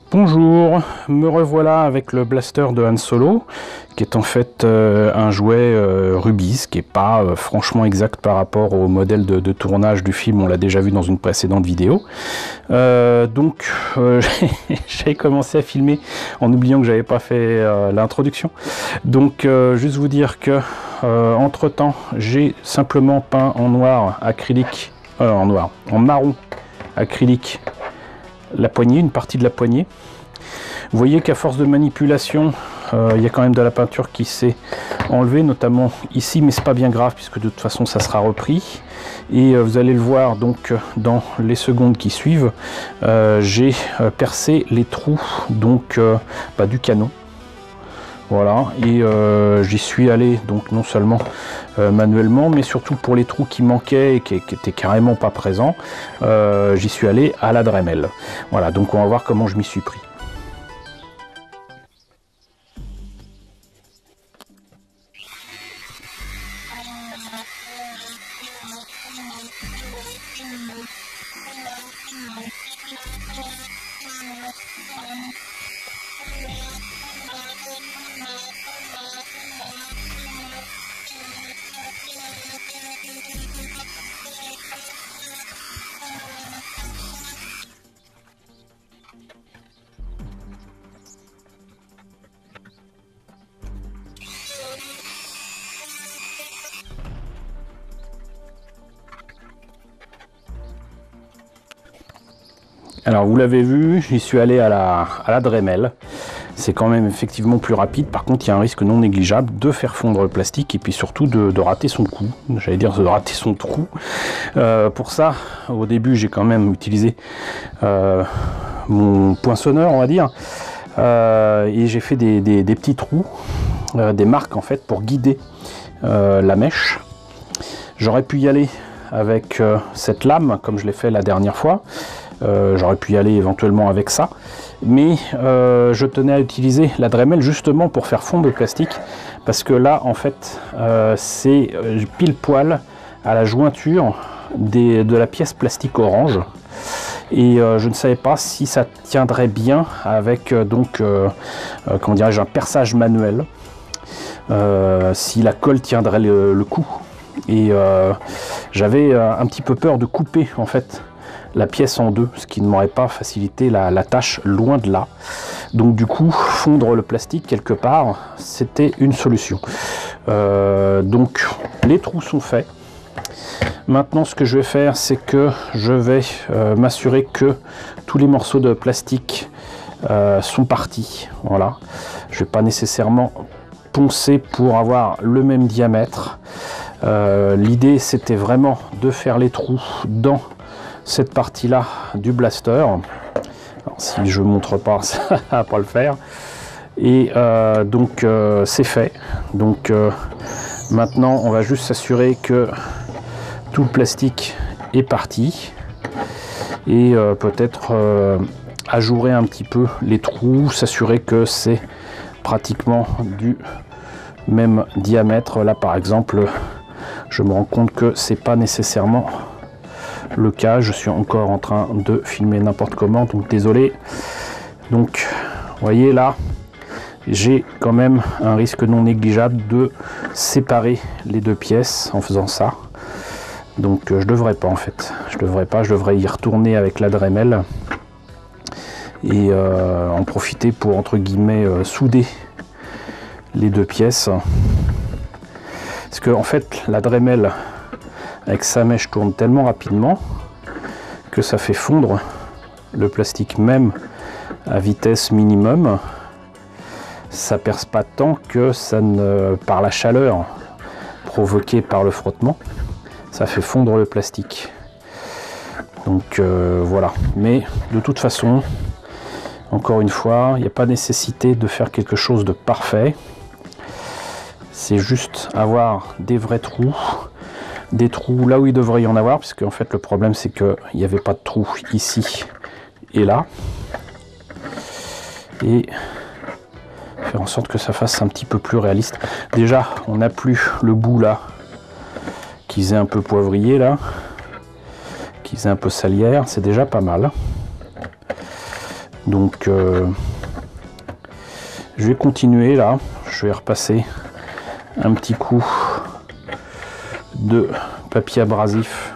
Bonjour, me revoilà avec le blaster de Han Solo, qui est en fait un jouet Rubis, qui n'est pas franchement exact par rapport au modèle de tournage du film, on l'a déjà vu dans une précédente vidéo. J'avais commencé à filmer en oubliant que j'avais pas fait l'introduction. Donc juste vous dire que entre temps, j'ai simplement peint en noir acrylique, en marron acrylique, la poignée, une partie de la poignée. Vous voyez qu'à force de manipulation, il y a quand même de la peinture qui s'est enlevée, notamment ici, mais c'est pas bien grave puisque de toute façon ça sera repris. Et vous allez le voir donc dans les secondes qui suivent, j'ai percé les trous donc du canon. Voilà, et j'y suis allé donc non seulement manuellement, mais surtout pour les trous qui manquaient et qui étaient carrément pas présents, j'y suis allé à la Dremel. Voilà, donc on va voir comment je m'y suis pris. Alors vous l'avez vu, j'y suis allé à la Dremel. C'est quand même effectivement plus rapide. Par contre, il y a un risque non négligeable de faire fondre le plastique et puis surtout de rater son coup. J'allais dire de rater son trou. Pour ça, au début, j'ai quand même utilisé mon poinçonneur, on va dire. Et j'ai fait des petits trous, des marques en fait pour guider la mèche. J'aurais pu y aller avec cette lame comme je l'ai fait la dernière fois. J'aurais pu y aller éventuellement avec ça, mais je tenais à utiliser la Dremel justement pour faire fondre le plastique, parce que là en fait c'est pile poil à la jointure de la pièce plastique orange, et je ne savais pas si ça tiendrait bien avec comment dirais-je, un perçage manuel, si la colle tiendrait le coup, et j'avais un petit peu peur de couper en fait la pièce en deux, ce qui ne m'aurait pas facilité la tâche, loin de là. Donc du coup, fondre le plastique quelque part, c'était une solution. Donc les trous sont faits. Maintenant, ce que je vais faire, c'est que je vais m'assurer que tous les morceaux de plastique sont partis. Voilà. Je ne vais pas nécessairement poncer pour avoir le même diamètre. L'idée, c'était vraiment de faire les trous dans cette partie là du blaster. Alors, si je montre pas, ça va pas le faire. Et c'est fait. Donc maintenant on va juste s'assurer que tout le plastique est parti, et peut-être ajourer un petit peu les trous, s'assurer que c'est pratiquement du même diamètre. Là par exemple, je me rends compte que c'est pas nécessairement le cas. Je suis encore en train de filmer n'importe comment, donc désolé. Donc vous voyez là, j'ai quand même un risque non négligeable de séparer les deux pièces en faisant ça. Donc je devrais pas en fait, je devrais y retourner avec la Dremel et en profiter pour entre guillemets souder les deux pièces, parce que en fait la Dremel avec sa mèche tourne tellement rapidement que ça fait fondre le plastique même à vitesse minimum. Ça perce pas tant que ça ne, par la chaleur provoquée par le frottement, ça fait fondre le plastique. Donc voilà. Mais de toute façon, encore une fois, il n'y a pas nécessité de faire quelque chose de parfait. C'est juste avoir des vrais trous, des trous là où il devrait y en avoir, puisque en fait le problème c'est qu'il n'y avait pas de trous ici et là, et faire en sorte que ça fasse un petit peu plus réaliste. Déjà on n'a plus le bout là qui faisait un peu poivrier là, qui faisait un peu salière, c'est déjà pas mal. Donc je vais continuer là, je vais repasser un petit coup de papier abrasif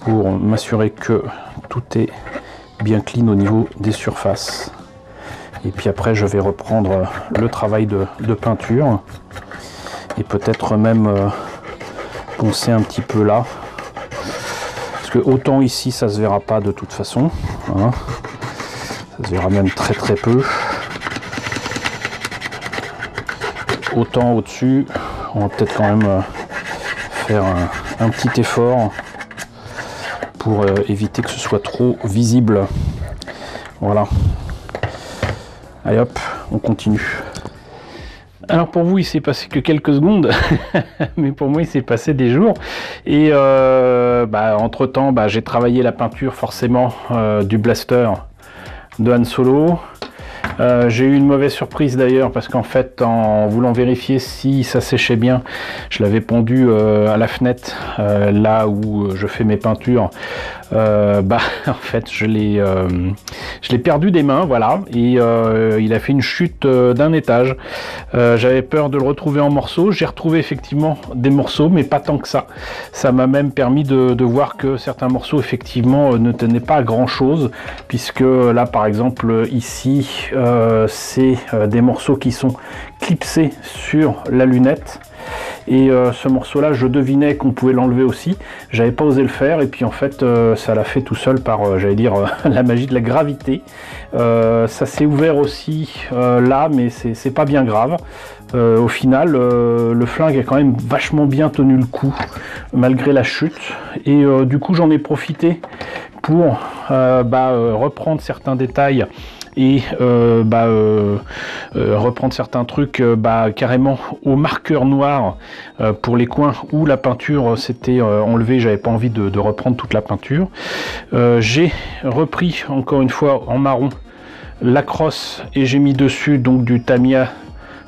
pour m'assurer que tout est bien clean au niveau des surfaces. Et puis après je vais reprendre le travail de peinture et peut-être même poncer un petit peu là, parce que autant ici ça se verra pas de toute façon, hein. Ça se verra même très très peu, autant au dessus on va peut-être quand même faire un petit effort pour éviter que ce soit trop visible. Voilà. Allez hop, on continue. Alors pour vous il s'est passé que quelques secondes, mais pour moi il s'est passé des jours. Et entre temps j'ai travaillé la peinture forcément du blaster de Han Solo. J'ai eu une mauvaise surprise d'ailleurs, parce qu'en fait en voulant vérifier si ça séchait bien, je l'avais pondu à la fenêtre là où je fais mes peintures. En fait je l'ai perdu des mains, voilà, et il a fait une chute d'un étage. J'avais peur de le retrouver en morceaux. J'ai retrouvé effectivement des morceaux, mais pas tant que ça. Ça m'a même permis de voir que certains morceaux effectivement ne tenaient pas à grand chose, puisque là par exemple ici c'est des morceaux qui sont clipsés sur la lunette. Et ce morceau là je devinais qu'on pouvait l'enlever aussi, j'avais pas osé le faire, et puis en fait ça l'a fait tout seul par j'allais dire la magie de la gravité. Ça s'est ouvert aussi là, mais c'est pas bien grave. Au final le flingue a quand même vachement bien tenu le coup malgré la chute, et du coup j'en ai profité pour reprendre certains détails et reprendre certains trucs carrément au marqueur noir pour les coins où la peinture s'était enlevée. J'avais pas envie de reprendre toute la peinture. J'ai repris encore une fois en marron la crosse et j'ai mis dessus donc du Tamiya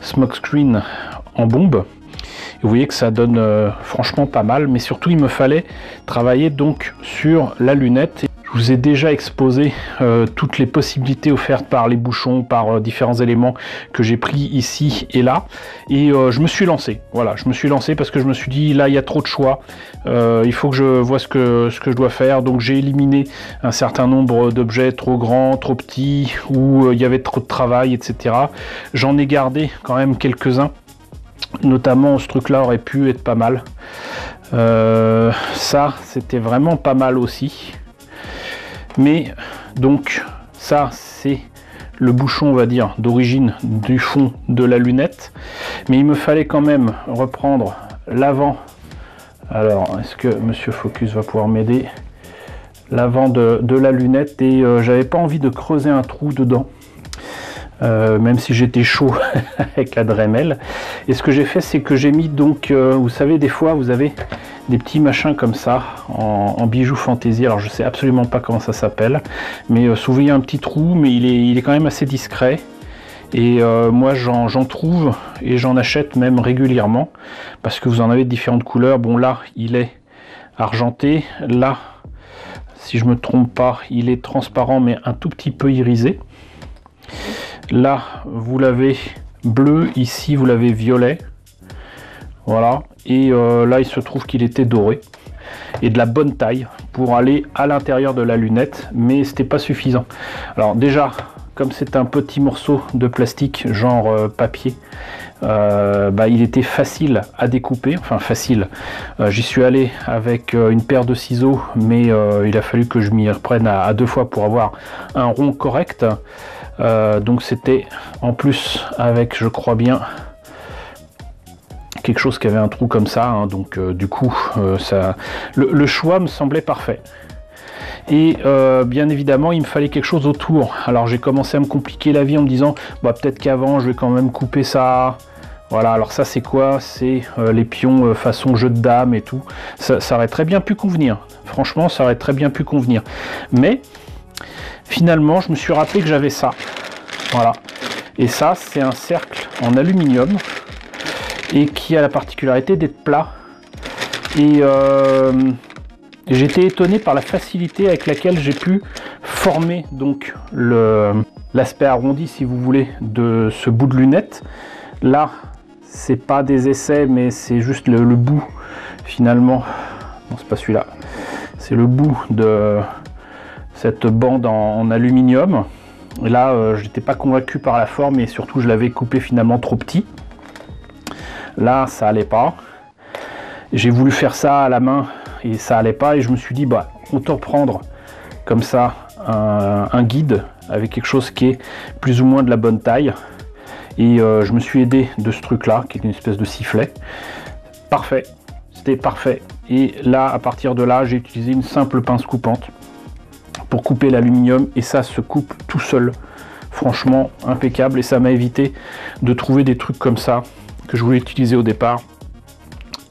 Smokescreen en bombe. Vous voyez que ça donne franchement pas mal, mais surtout il me fallait travailler donc sur la lunette. Je vous ai déjà exposé toutes les possibilités offertes par les bouchons, par différents éléments que j'ai pris ici et là, et je me suis lancé. Voilà, je me suis lancé parce que je me suis dit là il y a trop de choix, il faut que je vois ce que je dois faire. Donc j'ai éliminé un certain nombre d'objets trop grands, trop petits, où il y avait trop de travail, etc. J'en ai gardé quand même quelques-uns, notamment ce truc là aurait pu être pas mal. Ça c'était vraiment pas mal aussi. Mais donc ça c'est le bouchon, on va dire, d'origine du fond de la lunette, mais il me fallait quand même reprendre l'avant. Alors est-ce que Monsieur Focus va pouvoir m'aider? L'avant de la lunette, et j'avais pas envie de creuser un trou dedans, même si j'étais chaud avec la Dremel. Et ce que j'ai fait, c'est que j'ai mis donc vous savez, des fois vous avez des petits machins comme ça en bijoux fantaisie. Alors je sais absolument pas comment ça s'appelle, mais souvent il y a un petit trou, mais il est quand même assez discret. Et moi j'en trouve et j'en achète même régulièrement, parce que vous en avez de différentes couleurs. Bon là il est argenté, là si je me trompe pas il est transparent mais un tout petit peu irisé. Là vous l'avez bleu, ici vous l'avez violet. Voilà, et là il se trouve qu'il était doré et de la bonne taille pour aller à l'intérieur de la lunette, mais c'était pas suffisant. Alors déjà, comme c'est un petit morceau de plastique genre papier, il était facile à découper, enfin facile. J'y suis allé avec une paire de ciseaux, mais il a fallu que je m'y reprenne à deux fois pour avoir un rond correct. Donc c'était en plus avec, je crois bien, quelque chose qui avait un trou comme ça, hein, donc du coup le choix me semblait parfait. Et bien évidemment il me fallait quelque chose autour. Alors j'ai commencé à me compliquer la vie en me disant peut-être qu'avant je vais quand même couper ça. Voilà, alors ça c'est quoi? C'est les pions façon jeu de dames et tout. Ça aurait très bien pu convenir, franchement ça aurait très bien pu convenir, mais finalement je me suis rappelé que j'avais ça. Voilà, et ça c'est un cercle en aluminium et qui a la particularité d'être plat. Et j'étais étonné par la facilité avec laquelle j'ai pu former donc l'aspect arrondi, si vous voulez, de ce bout de lunette. Là, c'est pas des essais, mais c'est juste le bout finalement. Non, c'est pas celui-là. C'est le bout de cette bande en aluminium. Et là, j'étais pas convaincu par la forme et surtout je l'avais coupé finalement trop petit. Là, ça allait pas. J'ai voulu faire ça à la main et ça allait pas, et je me suis dit bah autant prendre comme ça un guide avec quelque chose qui est plus ou moins de la bonne taille, et je me suis aidé de ce truc là qui est une espèce de sifflet. Parfait, c'était parfait. Et là, à partir de là, j'ai utilisé une simple pince coupante pour couper l'aluminium et ça se coupe tout seul. Franchement impeccable, et ça m'a évité de trouver des trucs comme ça que je voulais utiliser au départ.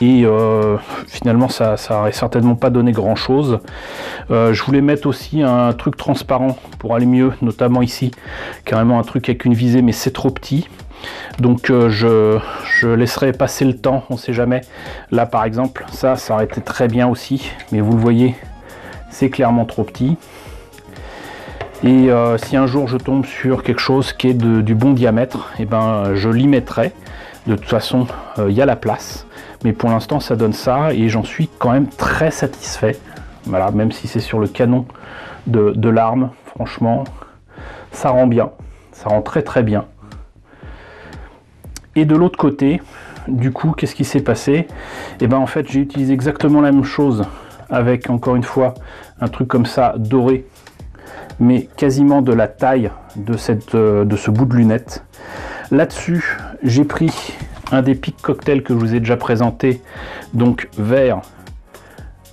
Et finalement ça aurait certainement pas donné grand chose. Je voulais mettre aussi un truc transparent pour aller mieux, notamment ici, carrément un truc avec une visée, mais c'est trop petit. Donc je laisserai passer le temps, on sait jamais. Là par exemple, ça aurait été très bien aussi, mais vous le voyez, c'est clairement trop petit. Et si un jour je tombe sur quelque chose qui est du bon diamètre, et ben je l'y mettrai. De toute façon, il y a la place. Mais pour l'instant, ça donne ça et j'en suis quand même très satisfait. Voilà, même si c'est sur le canon de l'arme, franchement, ça rend bien. Ça rend très très bien. Et de l'autre côté, du coup, qu'est-ce qui s'est passé? Et ben en fait, j'ai utilisé exactement la même chose avec, encore une fois, un truc comme ça, doré, mais quasiment de la taille de ce bout de lunette. Là-dessus, j'ai pris un des pics cocktails que je vous ai déjà présenté, donc vert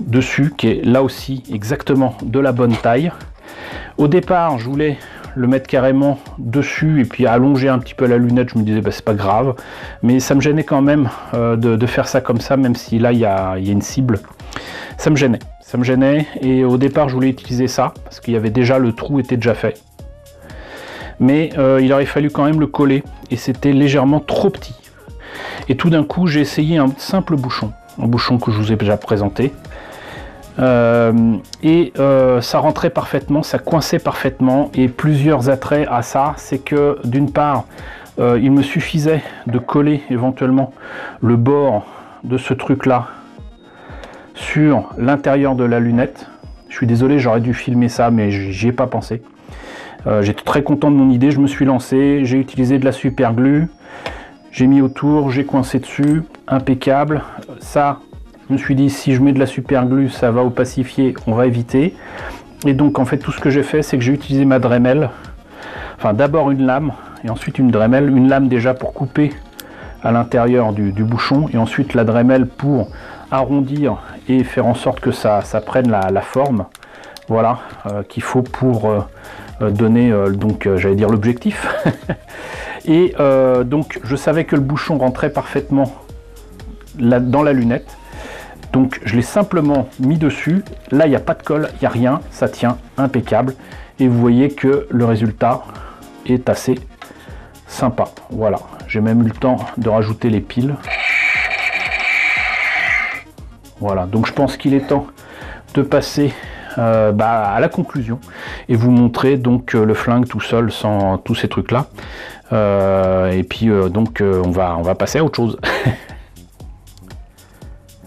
dessus, qui est là aussi exactement de la bonne taille. Au départ, je voulais le mettre carrément dessus et puis allonger un petit peu la lunette. Je me disais bah, c'est pas grave, mais ça me gênait quand même de faire ça comme ça, même si là il y a une cible. Ça me gênait, et au départ je voulais utiliser ça parce qu'il y avait déjà, le trou était déjà fait, mais il aurait fallu quand même le coller et c'était légèrement trop petit. Et tout d'un coup, j'ai essayé un simple bouchon, un bouchon que je vous ai déjà présenté. Ça rentrait parfaitement, ça coinçait parfaitement. Et plusieurs attraits à ça, c'est que d'une part, il me suffisait de coller éventuellement le bord de ce truc-là sur l'intérieur de la lunette. Je suis désolé, j'aurais dû filmer ça, mais j'y ai pas pensé. J'étais très content de mon idée, je me suis lancé, j'ai utilisé de la super glue. J'ai mis autour, j'ai coincé dessus, impeccable. Ça, je me suis dit, si je mets de la super glue, ça va opacifier, on va éviter. Et donc, en fait, tout ce que j'ai fait, c'est que j'ai utilisé ma Dremel. Enfin, d'abord une lame, et ensuite une Dremel. Une lame déjà pour couper à l'intérieur du bouchon, et ensuite la Dremel pour arrondir et faire en sorte que ça prenne la forme. Voilà, qu'il faut pour donner, j'allais dire l'objectif. Et donc je savais que le bouchon rentrait parfaitement dans la lunette, donc je l'ai simplement mis dessus. Là il n'y a pas de colle, il n'y a rien, ça tient impeccable, et vous voyez que le résultat est assez sympa. Voilà, j'ai même eu le temps de rajouter les piles. Voilà, donc je pense qu'il est temps de passer à la conclusion et vous montrer donc le flingue tout seul sans tous ces trucs là. Et puis on va passer à autre chose.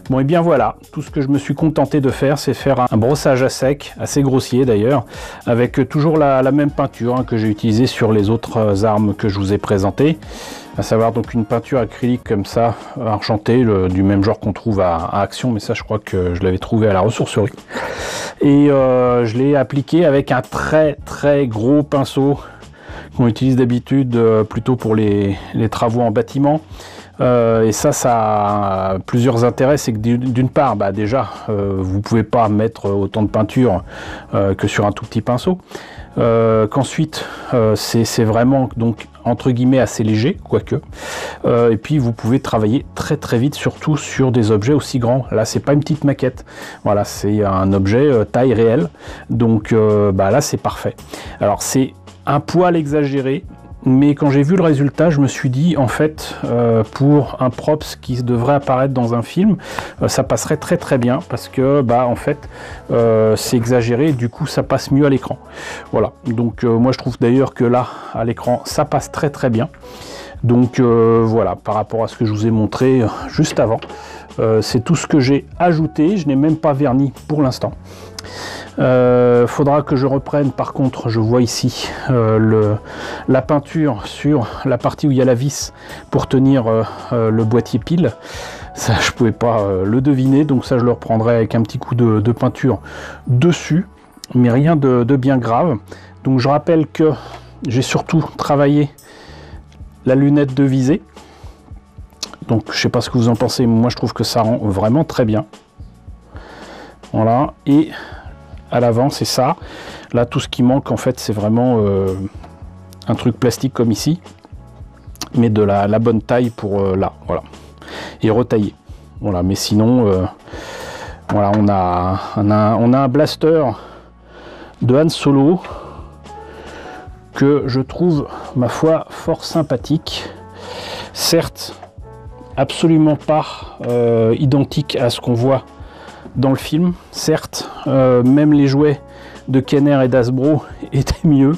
Bon, et bien voilà, tout ce que je me suis contenté de faire, c'est faire un brossage à sec, assez grossier d'ailleurs, avec toujours la même peinture hein, que j'ai utilisée sur les autres armes que je vous ai présentées, à savoir donc une peinture acrylique comme ça, argentée, du même genre qu'on trouve à Action, mais ça je crois que je l'avais trouvé à la ressourcerie. Et je l'ai appliqué avec un très gros pinceau qu'on utilise d'habitude plutôt pour les travaux en bâtiment. Et ça a plusieurs intérêts. C'est que d'une part, déjà, vous pouvez pas mettre autant de peinture que sur un tout petit pinceau. Qu'ensuite, c'est vraiment donc entre guillemets assez léger, quoique. Et puis vous pouvez travailler très vite, surtout sur des objets aussi grands. Là, c'est pas une petite maquette. Voilà, c'est un objet taille réelle. Donc là, c'est parfait. Alors c'est un poil exagéré. mais quand j'ai vu le résultat, je me suis dit, en fait, pour un props qui devrait apparaître dans un film, ça passerait très très bien, parce que, bah, en fait, c'est exagéré, et du coup, ça passe mieux à l'écran. Voilà, donc moi je trouve d'ailleurs que là, à l'écran, ça passe très très bien. Donc voilà, par rapport à ce que je vous ai montré juste avant, c'est tout ce que j'ai ajouté. Je n'ai même pas verni pour l'instant. Faudra que je reprenne, par contre, je vois ici la peinture sur la partie où il y a la vis pour tenir le boîtier pile. Ça, je pouvais pas le deviner, donc ça je le reprendrai avec un petit coup de peinture dessus, mais rien de bien grave. Donc je rappelle que j'ai surtout travaillé la lunette de visée. Donc je sais pas ce que vous en pensez, moi je trouve que ça rend vraiment très bien. Voilà, et à l'avant c'est ça. Là tout ce qui manque en fait c'est vraiment un truc plastique comme ici, mais de la bonne taille pour là, voilà, et retaillé. Voilà, mais sinon voilà, on a un blaster de Han Solo que je trouve, ma foi, fort sympathique. Certes, absolument pas identique à ce qu'on voit dans le film. Certes, même les jouets de Kenner et d'Hasbro étaient mieux,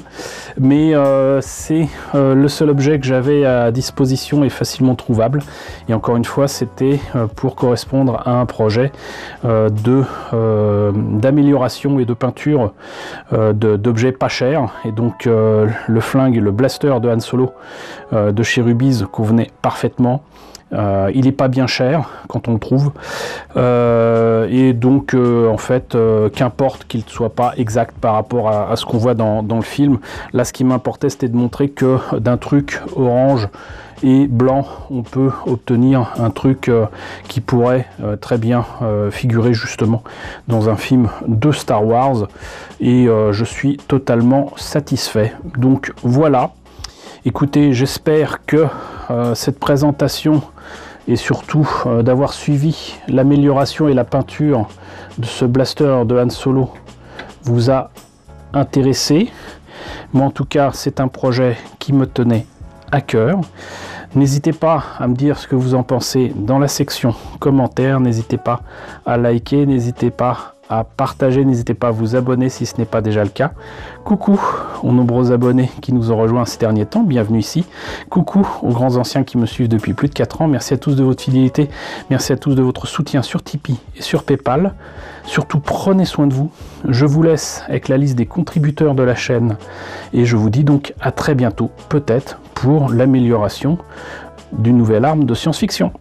mais c'est le seul objet que j'avais à disposition et facilement trouvable. Et encore une fois, c'était pour correspondre à un projet d'amélioration et de peinture d'objets pas chers. Et donc le flingue, le blaster de Han Solo de chez Rubies convenait parfaitement. Il n'est pas bien cher quand on le trouve, et donc en fait qu'importe qu'il ne soit pas exact par rapport à ce qu'on voit dans le film. Là ce qui m'importait c'était de montrer que d'un truc orange et blanc on peut obtenir un truc qui pourrait très bien figurer justement dans un film de Star Wars, et je suis totalement satisfait. Donc voilà, écoutez, j'espère que cette présentation et surtout d'avoir suivi l'amélioration et la peinture de ce blaster de Han Solo vous a intéressé. Moi en tout cas c'est un projet qui me tenait à cœur. N'hésitez pas à me dire ce que vous en pensez dans la section commentaires, n'hésitez pas à liker, n'hésitez pas à partager, n'hésitez pas à vous abonner si ce n'est pas déjà le cas. Coucou aux nombreux abonnés qui nous ont rejoints ces derniers temps, bienvenue ici. Coucou aux grands anciens qui me suivent depuis plus de 4 ans, merci à tous de votre fidélité, merci à tous de votre soutien sur Tipeee et sur Paypal. Surtout prenez soin de vous, je vous laisse avec la liste des contributeurs de la chaîne et je vous dis donc à très bientôt, peut-être pour l'amélioration d'une nouvelle arme de science-fiction.